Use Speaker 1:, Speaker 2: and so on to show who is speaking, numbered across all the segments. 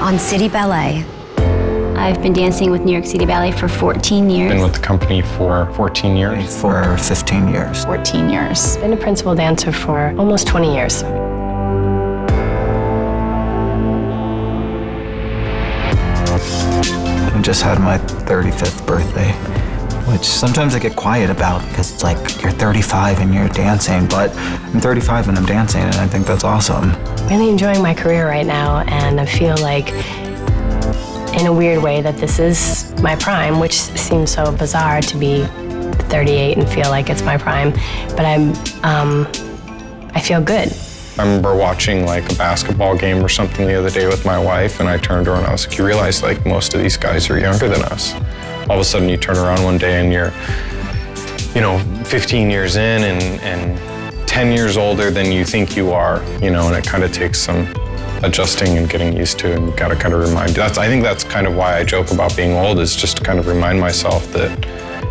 Speaker 1: on City Ballet.
Speaker 2: I've been dancing with New York City Ballet for 14 years.
Speaker 3: Been with the company for 14 years.
Speaker 4: For 15 years.
Speaker 5: 14 years.
Speaker 6: Been a principal dancer for almost 20 years.
Speaker 4: I just had my 35th birthday, which sometimes I get quiet about because it's like, you're 35 and you're dancing, but I'm 35 and I'm dancing, and I think that's awesome.
Speaker 6: Really enjoying my career right now, and I feel like, in a weird way, that this is my prime, which seems so bizarre to be 38 and feel like it's my prime, but I feel good.
Speaker 3: I remember watching like a basketball game or something the other day with my wife, and I turned to her and I was like, you realize like most of these guys are younger than us. All of a sudden you turn around one day and you're, 15 years in and 10 years older than you think you are, and it kind of takes some adjusting and getting used to, and you gotta kind of remind. I think that's kind of why I joke about being old, is just to kind of remind myself that,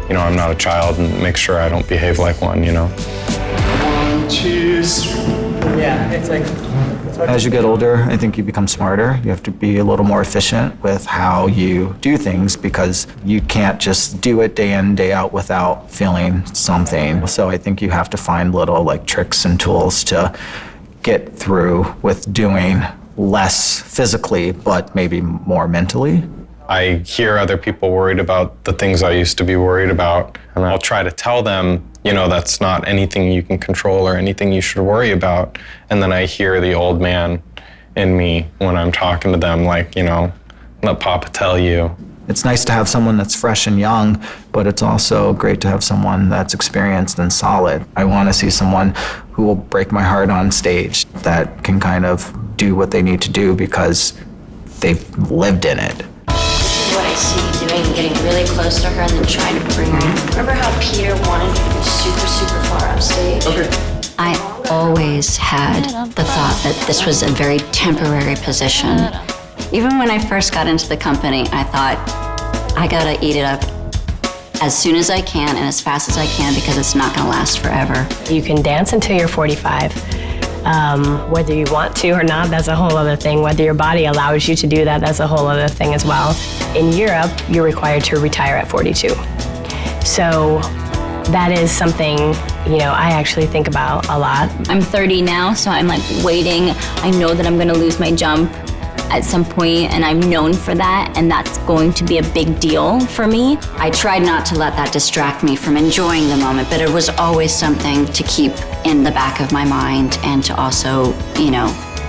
Speaker 3: I'm not a child, and make sure I don't behave like one,
Speaker 7: Cheers. Yeah, it's like...
Speaker 4: As you get older, I think you become smarter. You have to be a little more efficient with how you do things, because you can't just do it day in, day out without feeling something. So I think you have to find little like tricks and tools to get through with doing less physically, but maybe more mentally.
Speaker 3: I hear other people worried about the things I used to be worried about, and I'll try to tell them, that's not anything you can control or anything you should worry about. And then I hear the old man in me when I'm talking to them, like, let Papa tell you.
Speaker 4: It's nice to have someone that's fresh and young, but it's also great to have someone that's experienced and solid. I want to see someone who will break my heart on stage, that can kind of do what they need to do because they've lived in it.
Speaker 2: What I see you doing, getting really close to her and then trying to bring her in. Remember how Peter wanted you to go super, super far up stage?
Speaker 7: Okay.
Speaker 2: I always had the thought that this was a very temporary position. Even when I first got into the company, I thought, I gotta eat it up as soon as I can and as fast as I can, because it's not gonna last forever.
Speaker 6: You can dance until you're 45. Whether you want to or not, that's a whole other thing. Whether your body allows you to do that, that's a whole other thing as well. In Europe, you're required to retire at 42. So that is something, I actually think about a lot.
Speaker 2: I'm 30 now, so I'm like waiting. I know that I'm gonna lose my jump at some point, and I'm known for that, and that's going to be a big deal for me. I tried not to let that distract me from enjoying the moment, but it was always something to keep in the back of my mind, and to also,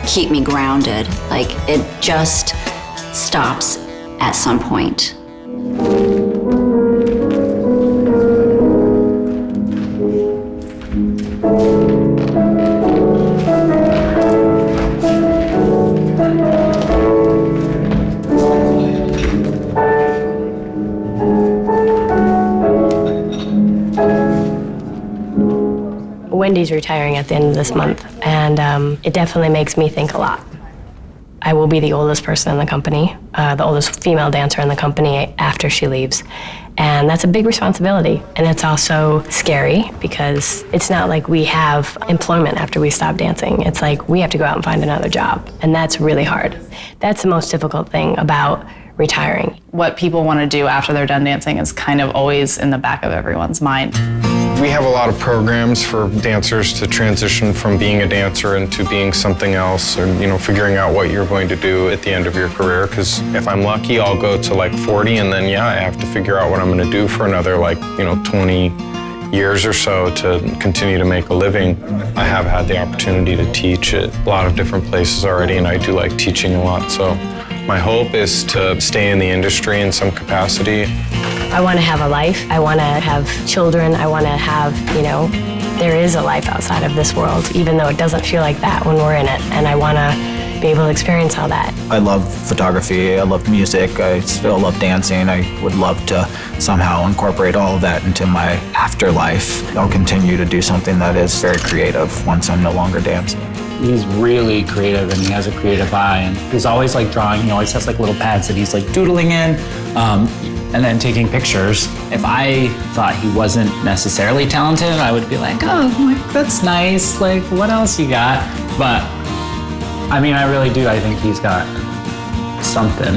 Speaker 2: keep me grounded. Like, it just stops at some point.
Speaker 6: Wendy's retiring at the end of this month, and it definitely makes me think a lot. I will be the oldest person in the company, the oldest female dancer in the company after she leaves. And that's a big responsibility. And it's also scary, because it's not like we have employment after we stop dancing. It's like we have to go out and find another job. And that's really hard. That's the most difficult thing about retiring.
Speaker 5: What people want to do after they're done dancing is kind of always in the back of everyone's mind.
Speaker 3: We have a lot of programs for dancers to transition from being a dancer into being something else, or figuring out what you're going to do at the end of your career. Because if I'm lucky, I'll go to like 40, and then I have to figure out what I'm going to do for another 20 years or so to continue to make a living. I have had the opportunity to teach at a lot of different places already, and I do like teaching a lot. So my hope is to stay in the industry in some capacity.
Speaker 6: I want to have a life. I want to have children. I want to have, there is a life outside of this world, even though it doesn't feel like that when we're in it. And I want to be able to experience all that.
Speaker 4: I love photography. I love music. I still love dancing. I would love to somehow incorporate all of that into my afterlife. I'll continue to do something that is very creative once I'm no longer dancing.
Speaker 7: He's really creative, and he has a creative eye, and he's always like drawing. He always has like little pads that he's like doodling in, and then taking pictures. If I thought he wasn't necessarily talented, I would be like, oh, that's nice. Like, what else you got? But I mean, I really do. I think he's got something,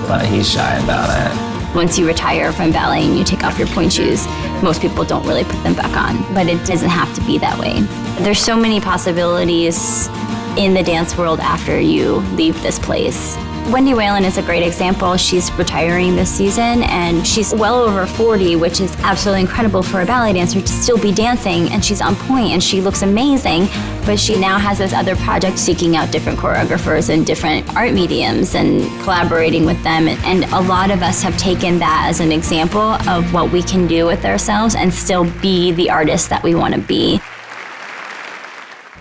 Speaker 7: but he's shy about it.
Speaker 2: Once you retire from ballet and you take off your pointe shoes, most people don't really put them back on, but it doesn't have to be that way. There's so many possibilities in the dance world after you leave this place. Wendy Whalen is a great example. She's retiring this season and she's well over 40, which is absolutely incredible for a ballet dancer to still be dancing, and she's on point and she looks amazing, but she now has this other project seeking out different choreographers and different art mediums and collaborating with them. And a lot of us have taken that as an example of what we can do with ourselves and still be the artists that we want to be.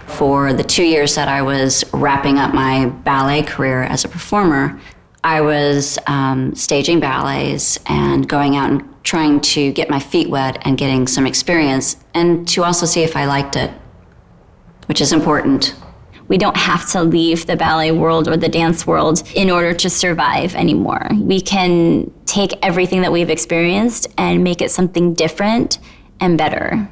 Speaker 1: For the 2 years that I was wrapping up my ballet career as a performer, I was staging ballets and going out and trying to get my feet wet and getting some experience, and to also see if I liked it, which is important.
Speaker 2: We don't have to leave the ballet world or the dance world in order to survive anymore. We can take everything that we've experienced and make it something different and better.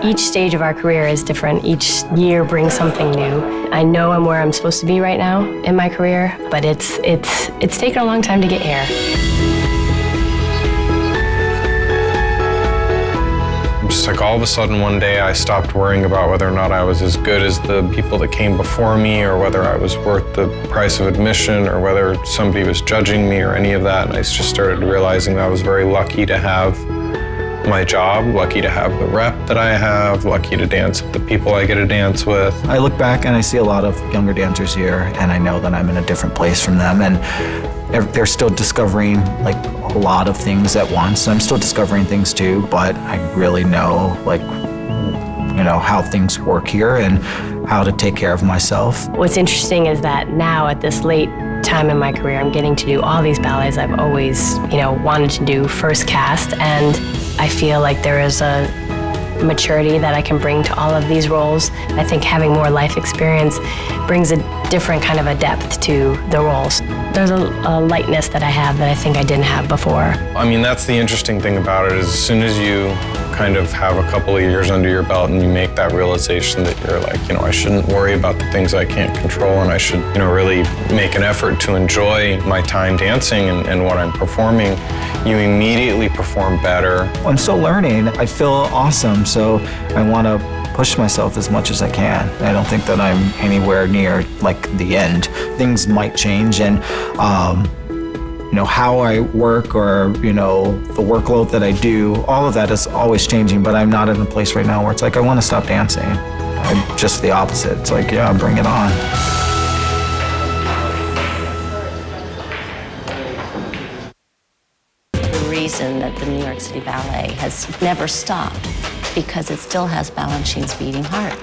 Speaker 6: Each stage of our career is different. Each year brings something new. I know I'm where I'm supposed to be right now in my career, but it's taken a long time to get here.
Speaker 3: Just like all of a sudden one day I stopped worrying about whether or not I was as good as the people that came before me, or whether I was worth the price of admission, or whether somebody was judging me or any of that. And I just started realizing that I was very lucky to have my job, lucky to have the rep that I have, lucky to dance with the people I get to dance with.
Speaker 4: I look back and I see a lot of younger dancers here, and I know that I'm in a different place from them, and they're still discovering like a lot of things at once. I'm still discovering things too, but I really know how things work here and how to take care of myself.
Speaker 6: What's interesting is that now at this late time in my career, I'm getting to do all these ballets I've always, wanted to do first cast, and I feel like there is a maturity that I can bring to all of these roles. I think having more life experience brings a different kind of a depth to the roles. There's a lightness that I have that I think I didn't have before.
Speaker 3: I mean, that's the interesting thing about it, is as soon as you kind of have a couple of years under your belt and you make that realization that you're like, I shouldn't worry about the things I can't control, and I should, really make an effort to enjoy my time dancing and what I'm performing, you immediately perform better.
Speaker 4: I'm still learning. I feel awesome, so I want to push myself as much as I can. I don't think that I'm anywhere near the end. Things might change, and how I work, or the workload that I do, all of that is always changing, but I'm not in a place right now where it's like I want to stop dancing. I'm just the opposite. It's like, yeah, bring it on.
Speaker 8: The reason that the New York City Ballet has never stopped, because it still has Balanchine's beating heart.